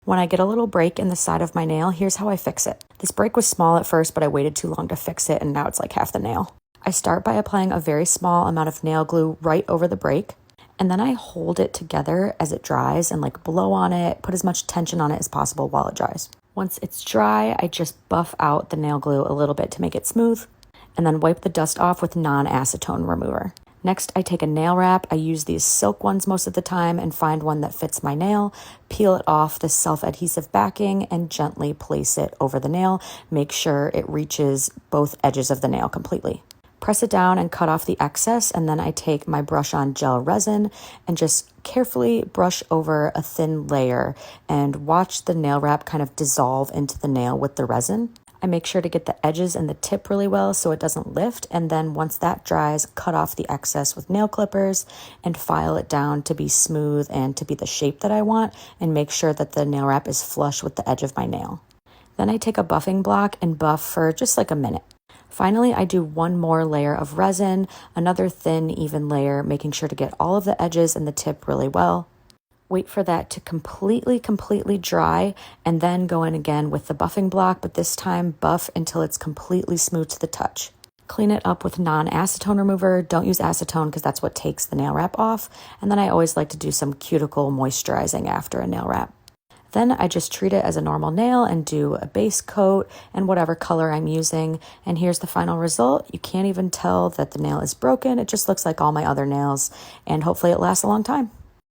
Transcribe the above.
When I get a little break in the side of my nail, here's how I fix it. This break was small at first, but I waited too long to fix it, and now it's like half the nail. I start by applying a very small amount of nail glue right over the break, and then I hold it together as it dries and like blow on it, put as much tension on it as possible while it dries. Once it's dry, I just buff out the nail glue a little bit to make it smooth, and then wipe the dust off with non-acetone remover. Next, I take a nail wrap. I use these silk ones most of the time and find one that fits my nail, peel it off the self-adhesive backing, and gently place it over the nail. Make sure it reaches both edges of the nail completely. Press it down and cut off the excess, and then I take my brush-on gel resin and just carefully brush over a thin layer and watch the nail wrap kind of dissolve into the nail with the resin. I make sure to get the edges and the tip really well so it doesn't lift, and then once that dries, cut off the excess with nail clippers and file it down to be smooth and to be the shape that I want, and make sure that the nail wrap is flush with the edge of my nail. Then I take a buffing block and buff for just like a minute. Finally, I do one more layer of resin, another thin, even layer, making sure to get all of the edges and the tip really well. Wait for that to completely dry, and then go in again with the buffing block, but this time buff until it's completely smooth to the touch. Clean it up with non-acetone remover. Don't use acetone because that's what takes the nail wrap off. And then I always like to do some cuticle moisturizing after a nail wrap. Then I just treat it as a normal nail and do a base coat and whatever color I'm using. And here's the final result. You can't even tell that the nail is broken. It just looks like all my other nails, and hopefully it lasts a long time.